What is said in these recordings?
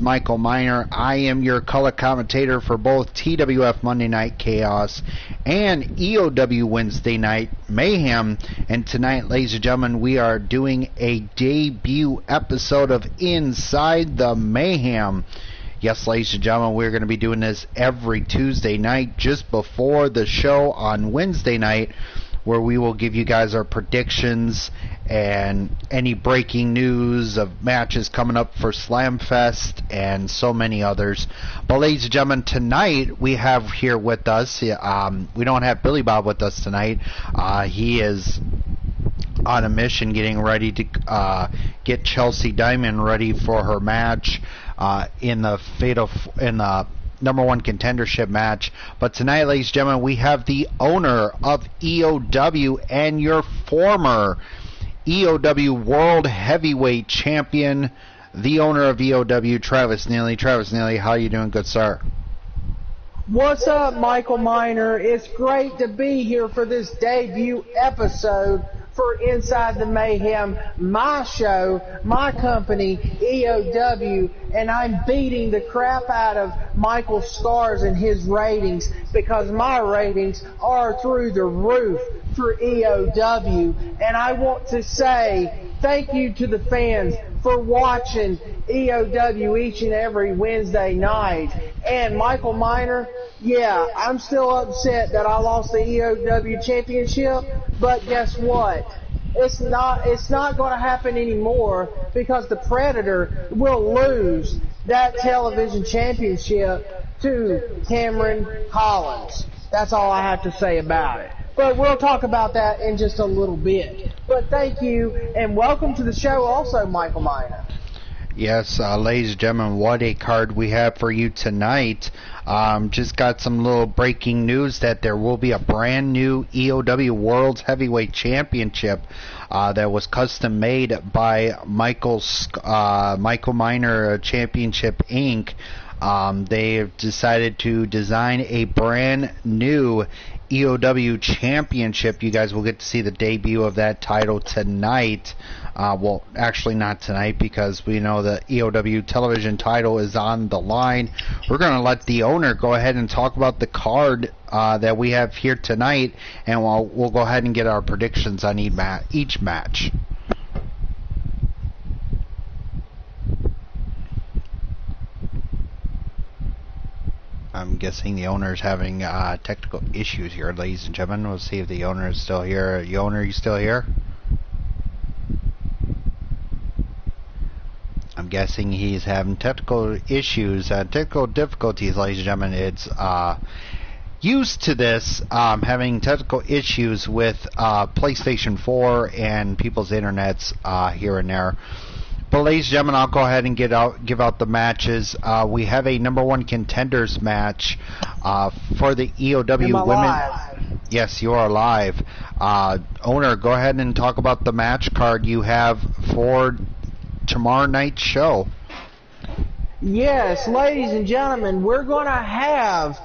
Michael Miner. I am your color commentator for both TWF Monday Night Chaos and EOW Wednesday Night Mayhem. And tonight, ladies and gentlemen, we are doing a debut episode of Inside the Mayhem. Yes, ladies and gentlemen, we're going to be doing this every Tuesday night just before the show on Wednesday night, where we will give you guys our predictions and any breaking news of matches coming up for Slamfest and so many others. But ladies and gentlemen, tonight we have here with us, we don't have Billy Bob with us tonight. He is on a mission getting ready to get Chelsea Diamond ready for her match in the number one contendership match. But tonight, ladies and gentlemen, we have the owner of EOW and your former EOW World Heavyweight Champion, the owner of EOW, Travis Neely. Travis Neely, how you doing, good sir? What's up, Michael Miner? It's great to be here for this debut episode for Inside the Mayhem, my show, my company, EOW, and I'm beating the crap out of Michael Scars and his ratings because my ratings are through the roof for EOW. And I want to say thank you to the fans for watching EOW each and every Wednesday night. And Michael Miner, yeah, I'm still upset that I lost the EOW championship, but guess what? It's not going to happen anymore because the Predator will lose that television championship to Cameron Collins. That's all I have to say about it. But we'll talk about that in just a little bit. But thank you, and welcome to the show also, Michael Miner. Yes, ladies and gentlemen, what a card we have for you tonight. Just got some little breaking news that there will be a brand new EOW World Heavyweight Championship that was custom made by Michael Miner Championship Inc. They have decided to design a brand new EOW Championship. You guys will get to see the debut of that title tonight. Well, actually not tonight because we know the EOW television title is on the line. We're going to let the owner go ahead and talk about the card that we have here tonight, and we'll go ahead and get our predictions on each match. I'm guessing the owner is having technical issues here, ladies and gentlemen. We'll see if the owner is still here. The owner, you still here? I'm guessing he's having technical issues, technical difficulties, ladies and gentlemen. It's used to this, having technical issues with PlayStation 4 and people's internets here and there. But ladies and gentlemen, I'll go ahead and give out the matches. We have a number one contenders match for the EOW women. Live? Yes, you are live. Owner, go ahead and talk about the match card you have for tomorrow night's show. Yes, ladies and gentlemen, we're going to have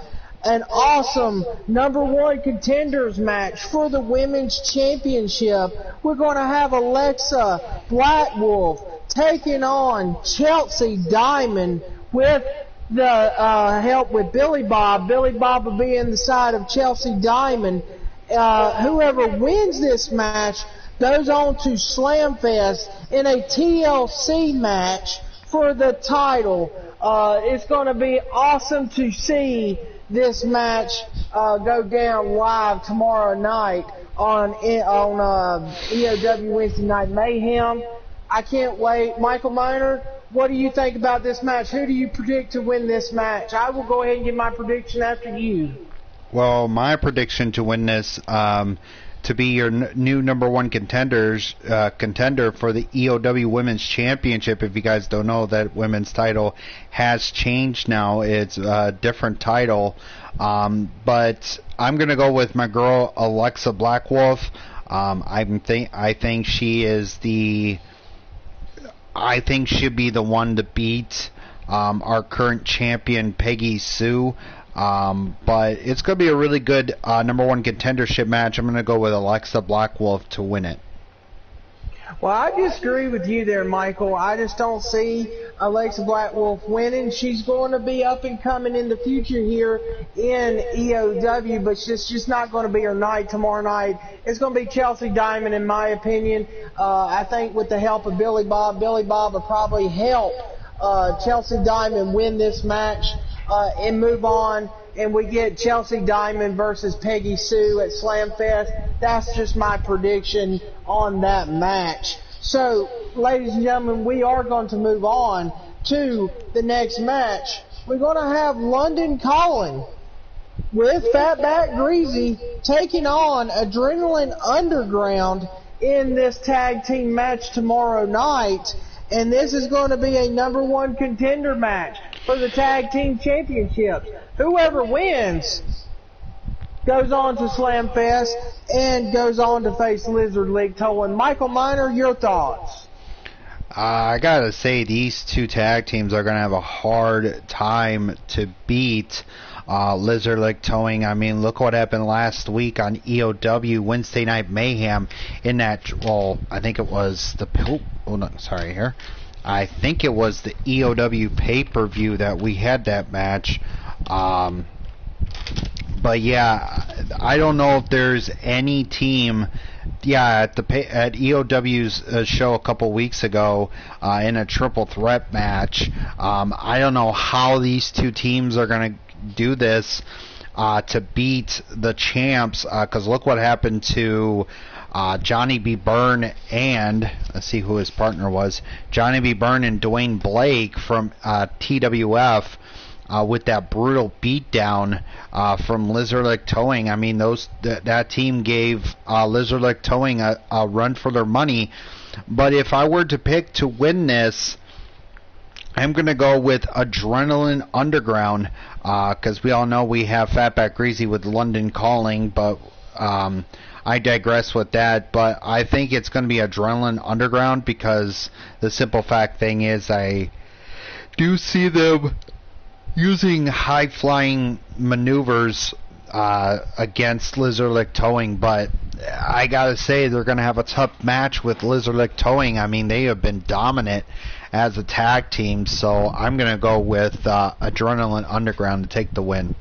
an awesome number one contenders match for the women's championship. We're going to have Alexa Blackwolf taking on Chelsea Diamond with the help with Billy Bob. Billy Bob will be in the side of Chelsea Diamond. Whoever wins this match goes on to Slamfest in a TLC match for the title. It's going to be awesome to see this match go down live tomorrow night on EOW Wednesday Night Mayhem. I can't wait. Michael Miner, what do you think about this match? Who do you predict to win this match? I will go ahead and give my prediction after you. Well, my prediction to win this, to be your new number one contender for the EOW Women's Championship. If you guys don't know, that women's title has changed now. It's a different title. But I'm going to go with my girl, Alexa Blackwolf. I think she is I think she'll be the one to beat our current champion, Peggy Sue. But it's going to be a really good number one contendership match. I'm going to go with Alexa Blackwolf to win it. Well, I disagree with you there, Michael. I just don't see Alexa Black Wolf winning. She's going to be up and coming in the future here in EOW, but it's just not going to be her night tomorrow night. It's going to be Chelsea Diamond, in my opinion. I think with the help of Billy Bob will probably help Chelsea Diamond win this match and move on. And we get Chelsea Diamond versus Peggy Sue at Slam Fest. That's just my prediction on that match. So, ladies and gentlemen, we are going to move on to the next match. We're going to have London Calling with Fatback Greasy taking on Adrenaline Underground in this tag team match tomorrow night. And this is going to be a #1 contender match for the tag team championships. Whoever wins goes on to Slam Fest and goes on to face Lizard Lick Tolan. Michael Miner, your thoughts? I gotta say, these two tag teams are gonna have a hard time to beat Lizard Lick Towing. I mean, look what happened last week on EOW Wednesday Night Mayhem in that, well, I think it was the, I think it was the EOW pay-per-view that we had that match. But yeah, I don't know if there's any team. Yeah, at EOW's show a couple weeks ago in a triple threat match. I don't know how these two teams are going to do this to beat the champs. Because look what happened to Johnny B. Byrne and, let's see who his partner was, Johnny B. Byrne and Dwayne Blake from TWF. With that brutal beatdown from Lizard Lick Towing. I mean, that team gave Lizard Lick Towing a run for their money. But if I were to pick to win this, I'm going to go with Adrenaline Underground, because we all know we have Fatback Greasy with London Calling, but I digress with that. But I think it's going to be Adrenaline Underground, because the simple fact thing is I do see them using high-flying maneuvers against Lizard Lick Towing, but I gotta say they're gonna have a tough match with Lizard Lick Towing. I mean, they have been dominant as a tag team, so I'm gonna go with Adrenaline Underground to take the win.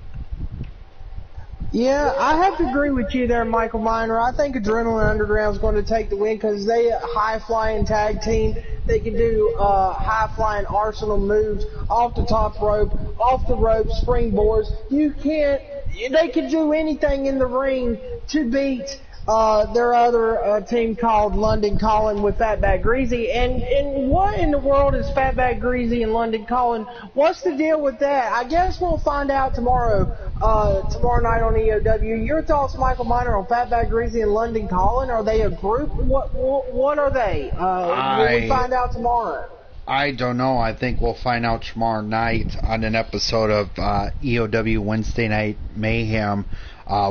Yeah, I have to agree with you there, Michael Miner. I think Adrenaline Underground is going to take the win because they a high-flying tag team. They can do high-flying arsenal moves off the top rope, off the rope, springboards. They can do anything in the ring to beat their other team called London Calling with Fatback Greasy. And what in the world is Fatback Greasy and London Calling? What's the deal with that? I guess we'll find out tomorrow night on EOW. Your thoughts, Michael Miner, on Fatback Greasy and London Calling? Are they a group? What are they? Will we find out tomorrow? I don't know. I think we'll find out tomorrow night on an episode of EOW Wednesday Night Mayhem.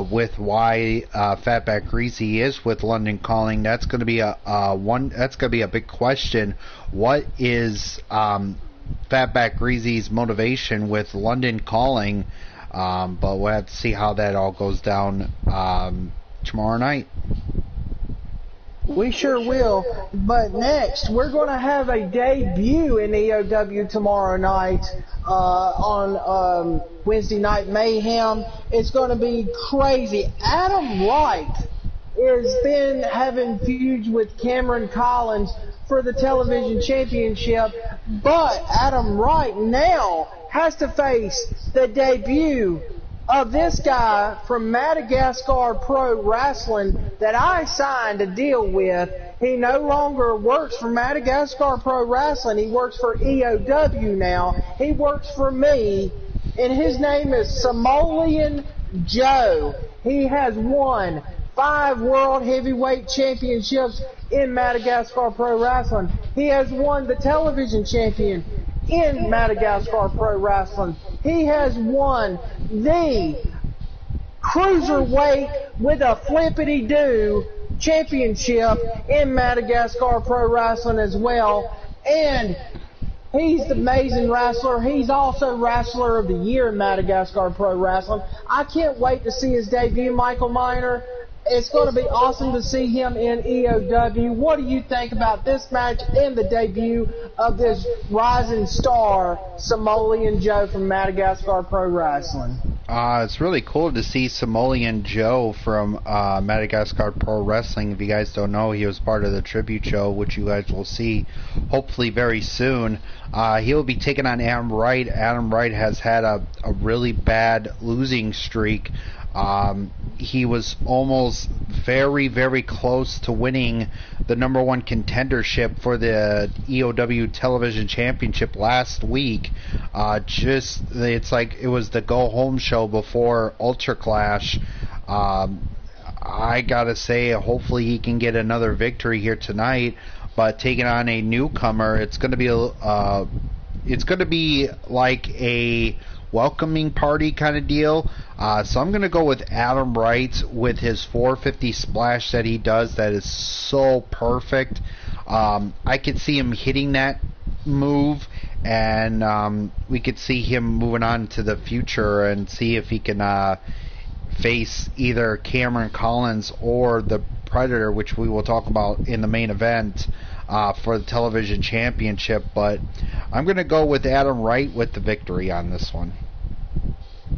With why Fatback Greasy is with London Calling. That's going to be that's going to be a big question. What is Fatback Greasy's motivation with London Calling? But we'll have to see how that all goes down tomorrow night. We sure will. But next, we're going to have a debut in EOW tomorrow night on Wednesday Night Mayhem. It's going to be crazy. Adam Wright has been having feuds with Cameron Collins for the television championship, but Adam Wright now has to face the debut of this guy from Madagascar Pro Wrestling that I signed a deal with. He no longer works for Madagascar Pro Wrestling. He works for EOW now. He works for me, and his name is Somalian Joe. He has won 5 World Heavyweight Championships in Madagascar Pro Wrestling. He has won the television champion in Madagascar Pro Wrestling. He has won the Cruiserweight with a flippity-doo championship in Madagascar Pro Wrestling as well. And he's the amazing wrestler. He's also Wrestler of the Year in Madagascar Pro Wrestling. I can't wait to see his debut, Michael Miner. It's going to be awesome to see him in EOW. What do you think about this match and the debut of this rising star, Samoleon Joe from Madagascar Pro Wrestling? It's really cool to see Samoleon Joe from Madagascar Pro Wrestling. If you guys don't know, he was part of the tribute show, which you guys will see hopefully very soon. He'll be taking on Adam Wright. Adam Wright has had a really bad losing streak. He was almost very, very close to winning the #1 contendership for the EOW Television Championship last week. It's like it was the go-home show before Ultra Clash. I gotta say, hopefully he can get another victory here tonight. But taking on a newcomer, it's gonna be like a welcoming party kind of deal. So I'm going to go with Adam Wright with his 450 splash that he does. That is so perfect. I could see him hitting that move, and we could see him moving on to the future and see if he can face either Cameron Collins or the Predator, which we will talk about in the main event for the television championship. But I'm going to go with Adam Wright with the victory on this one.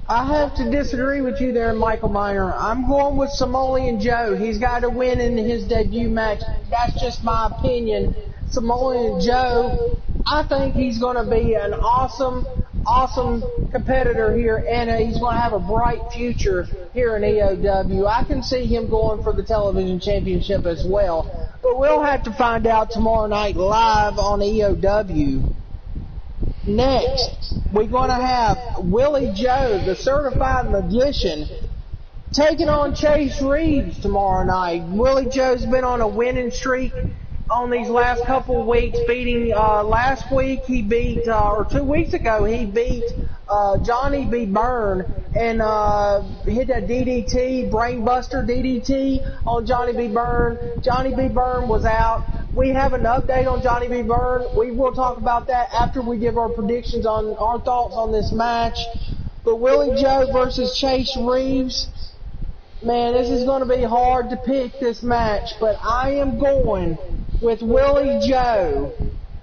I have to disagree with you there, Michael Miner. I'm going with Samoleon Joe. He's got to win in his debut match. That's just my opinion. Samoleon Joe, I think he's going to be an awesome competitor here, and he's going to have a bright future here in EOW. I can see him going for the television championship as well. But we'll have to find out tomorrow night live on EOW. Next, we're going to have Willie Joe, the certified magician, taking on Chase Reeves tomorrow night. Willie Joe's been on a winning streak on these last couple of weeks, beating last week he beat, or 2 weeks ago, he beat Johnny B. Byrne and hit that DDT, brainbuster DDT on Johnny B. Byrne. Johnny B. Byrne was out. We have an update on Johnny B. Byrne. We will talk about that after we give our predictions on our thoughts on this match. But Willie Joe versus Chase Reeves, man, this is going to be hard to pick this match, but I am going with Willie Joe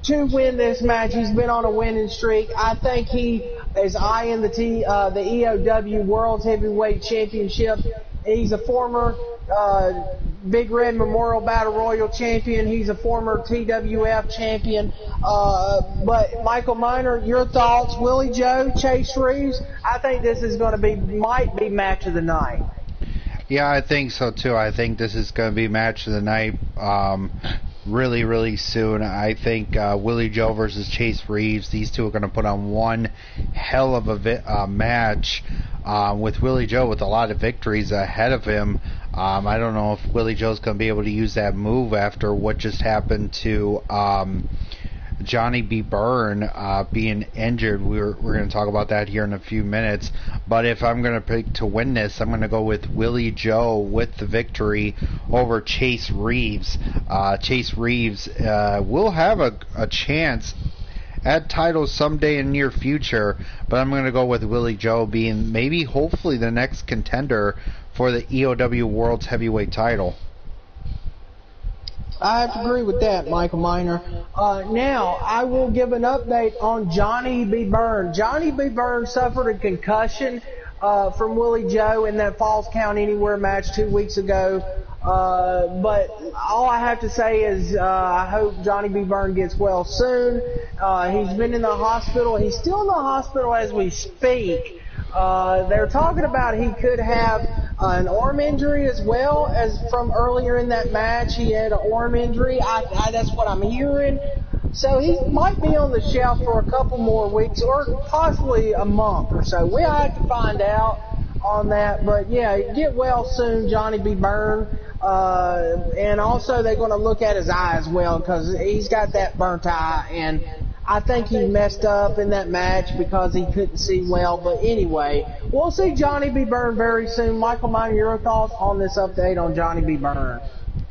to win this match. He's been on a winning streak. I think he is eyeing the EOW World Heavyweight Championship. He's a former Big Red Memorial Battle Royal champion. He's a former TWF champion. But Michael Miner, your thoughts? Willie Joe, Chase Reeves. I think this is going to might be match of the night. Yeah, I think so too. I think this is going to be match of the night really, really soon. I think Willie Joe versus Chase Reeves, these two are going to put on one hell of a match with Willie Joe with a lot of victories ahead of him. I don't know if Willie Joe's going to be able to use that move after what just happened to Johnny B. Byrne being injured. We're going to talk about that here in a few minutes. But if I'm going to pick to win this, I'm going to go with Willie Joe with the victory over Chase Reeves. Chase Reeves will have a chance at titles someday in near future, but I'm going to go with Willie Joe being maybe hopefully the next contender for the EOW World's Heavyweight title. I have to agree with that, Michael Miner. Now, I will give an update on Johnny B. Byrne. Johnny B. Byrne suffered a concussion from Willie Joe in that Falls Count Anywhere match 2 weeks ago. But all I have to say is I hope Johnny B. Byrne gets well soon. He's been in the hospital. He's still in the hospital as we speak. They're talking about he could have an arm injury as well as from earlier in that match. He had an arm injury. That's what I'm hearing. So he might be on the shelf for a couple more weeks or possibly a month or so. We'll have to find out on that. But, yeah, get well soon, Johnny B. Byrne. And also they're going to look at his eye as well because he's got that burnt eye. And I think he messed up in that match because he couldn't see well. But anyway, we'll see Johnny B. Byrne very soon. Michael Miner, your thoughts on this update on Johnny B. Byrne?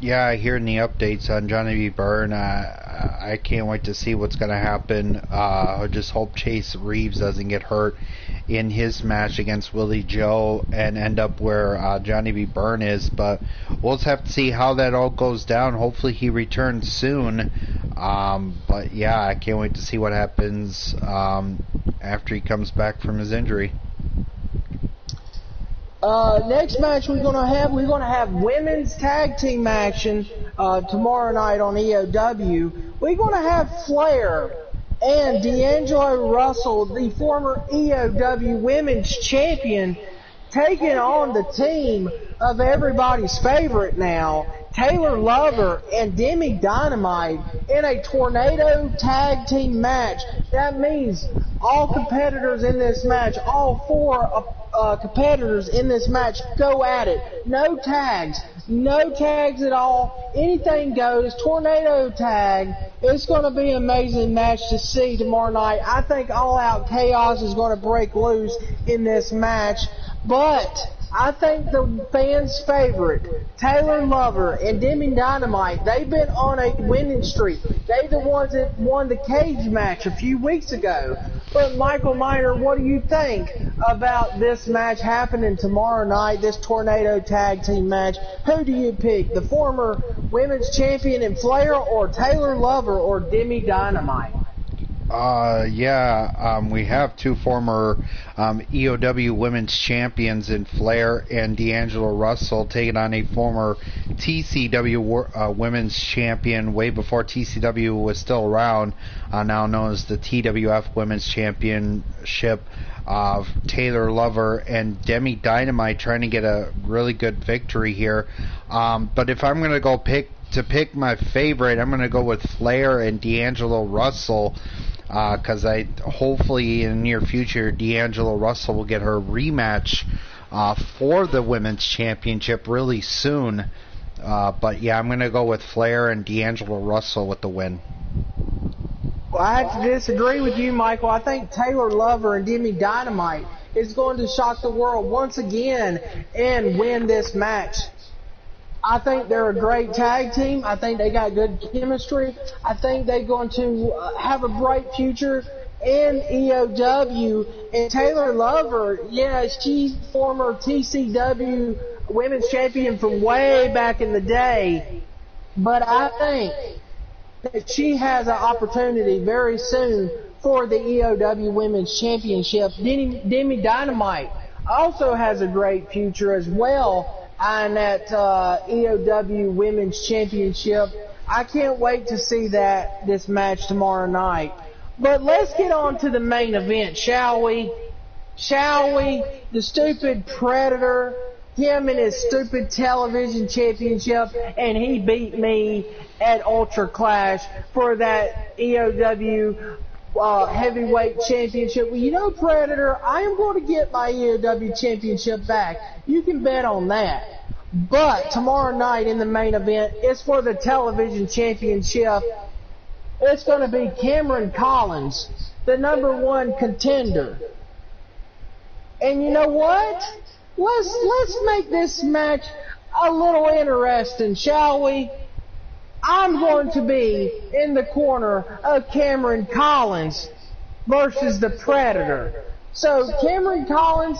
Yeah, hearing the updates on Johnny B. Byrne, I can't wait to see what's going to happen. I just hope Chase Reeves doesn't get hurt in his match against Willie Joe and end up where Johnny B. Byrne is. But we'll just have to see how that all goes down. Hopefully he returns soon. But yeah, I can't wait to see what happens after he comes back from his injury. Next match we're gonna have women's tag team action tomorrow night on EOW. We're gonna have Flair and D'Angelo Russell, the former EOW Women's Champion, taking on the team of everybody's favorite now, Taylor Lover and Demi Dynamite, in a tornado tag team match. That means all competitors in this match, all four competitors in this match, go at it. No tags at all. Anything goes. Tornado tag. It's going to be an amazing match to see tomorrow night. I think All Out Chaos is going to break loose in this match. But I think the fans' favorite, Taylor Lover and Demi Dynamite, they've been on a winning streak. They're the ones that won the cage match a few weeks ago. But Michael Miner, what do you think about this match happening tomorrow night, this tornado tag team match? Who do you pick, the former women's champion in Flair, or Taylor Lover, or Demi Dynamite? We have two former EOW women's champions in Flair and D'Angelo Russell taking on a former TCW women's champion way before TCW was still around, now known as the TWF Women's Championship, of Taylor Lover and Demi Dynamite, trying to get a really good victory here. But if I'm going to pick my favorite, I'm going to go with Flair and D'Angelo Russell, because hopefully in the near future D'Angelo Russell will get her rematch for the women's championship really soon. But yeah, I'm going to go with Flair and D'Angelo Russell with the win. Well, I have to disagree with you, Michael. I think Taylor Lover and Demi Dynamite is going to shock the world once again and win this match. I think they're a great tag team. I think they got good chemistry. I think they're going to have a bright future in EOW. And Taylor Lover, yeah, she's former TCW women's champion from way back in the day. But I think that she has an opportunity very soon for the EOW Women's Championship. Demi Dynamite also has a great future as well on that EOW Women's Championship. I can't wait to see this match tomorrow night. But let's get on to the main event, shall we? The stupid Predator, him and his stupid television championship, and he beat me at Ultra Clash for that EOW heavyweight championship. Well, you know, Predator, I am going to get my EOW championship back. You can bet on that. But tomorrow night in the main event, it's for the television championship. It's going to be Cameron Collins, the #1 contender. And you know what? Let's make this match a little interesting, shall we? I'm going to be in the corner of Cameron Collins versus the Predator. So Cameron Collins,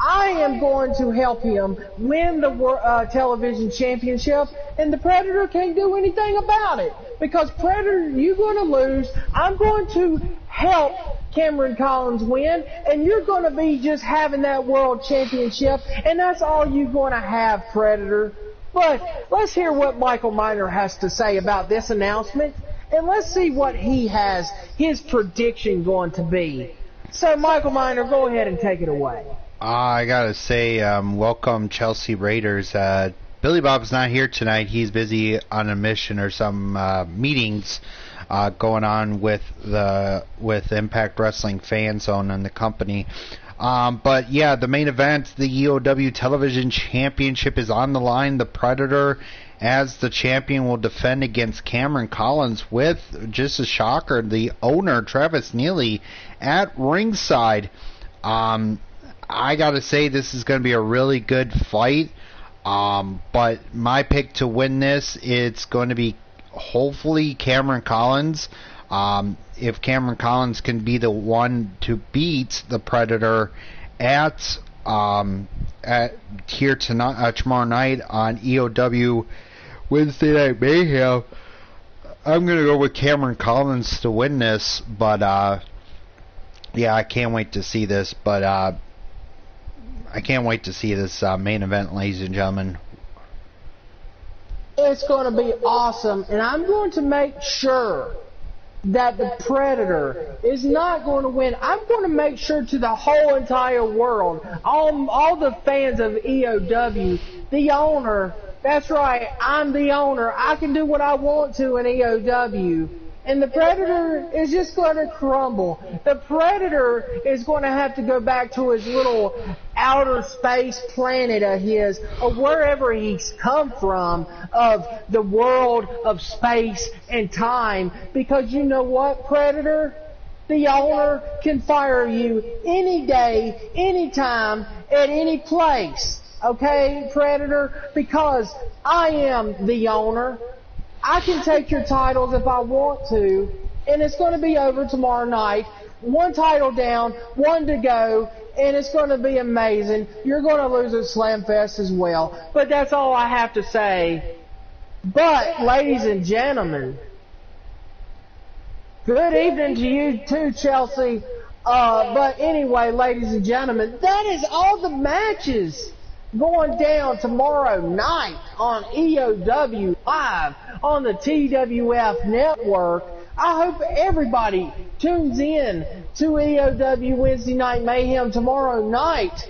I am going to help him win the television championship, and the Predator can't do anything about it. Because Predator, you're going to lose. I'm going to help Cameron Collins win, and you're going to be just having that world championship, and that's all you're going to have, Predator. But let's hear what Michael Miner has to say about this announcement, and let's see what he has, his prediction going to be. So, Michael Miner, go ahead and take it away. I gotta say, welcome Chelsea Raiders. Billy Bob's not here tonight. He's busy on a mission or some meetings going on with Impact Wrestling Fan Zone and the company. But yeah, the main event, the EOW Television Championship, is on the line. The Predator, as the champion, will defend against Cameron Collins with, just a shocker, the owner, Travis Neely, at ringside. I gotta say, this is going to be a really good fight. But my pick to win this, it's going to be hopefully Cameron Collins. If Cameron Collins can be the one to beat the Predator at here tonight, tomorrow night on EOW Wednesday Night Mayhem, I'm going to go with Cameron Collins to win this. But yeah, I can't wait to see this. But I can't wait to see this main event, ladies and gentlemen. It's going to be awesome, and I'm going to make sure that the Predator is not going to win. I'm going to make sure to the whole entire world, all the fans of EOW, the owner, that's right, I'm the owner. I can do what I want to in EOW. And the Predator is just going to crumble. The Predator is going to have to go back to his little outer space planet of his, or wherever he's come from, of the world of space and time. Because you know what, Predator? The owner can fire you any day, any time, at any place. Okay, Predator? Because I am the owner. I can take your titles if I want to, and it's going to be over tomorrow night. One title down, one to go, and it's going to be amazing. You're going to lose at Slamfest as well. But that's all I have to say. But, ladies and gentlemen, good evening to you too, Chelsea. But anyway, ladies and gentlemen, that is all the matches going down tomorrow night on EOW Live on the TWF Network. I hope everybody tunes in to EOW Wednesday Night Mayhem tomorrow night.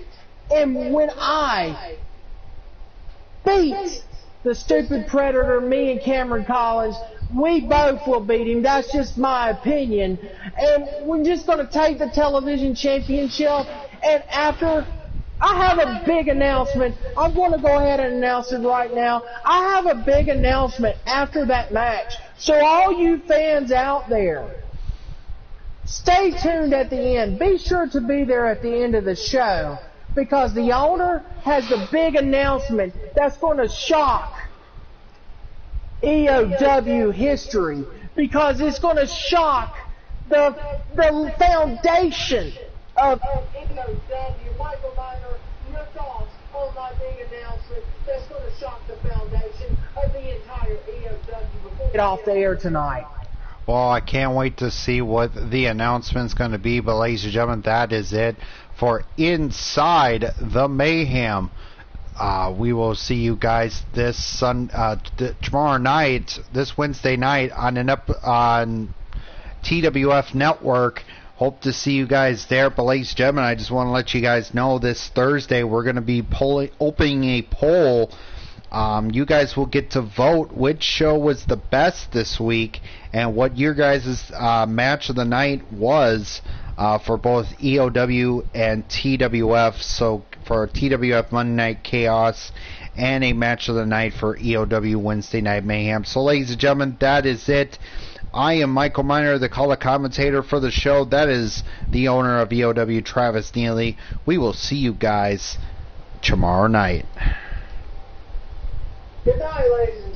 And when I beat the stupid Predator, me and Cameron Collins, we both will beat him. That's just my opinion. And we're just going to take the television championship, and after, I have a big announcement. I'm going to go ahead and announce it right now. I have a big announcement after that match. So all you fans out there, stay tuned at the end. Be sure to be there at the end of the show, because the owner has the big announcement that's going to shock EOW history, because it's going to shock the foundation of EOW. Michael Miner, your thoughts on my big announcement that's going to shock the foundation of the entire EOW before we get off the air tonight. Well, I can't wait to see what the announcement's going to be, but ladies and gentlemen, that is it for Inside the Mayhem. We will see you guys this tomorrow night, this Wednesday night on TWF Network. Hope to see you guys there. But ladies and gentlemen, I just want to let you guys know this Thursday we're going to be opening a poll. You guys will get to vote which show was the best this week and what your guys' match of the night was for both EOW and TWF. So for TWF Monday Night Chaos and a match of the night for EOW Wednesday Night Mayhem. So ladies and gentlemen, that is it. I am Michael Miner, the color commentator for the show. That is the owner of EOW, Travis Neely. We will see you guys tomorrow night. Good night, ladies and gentlemen.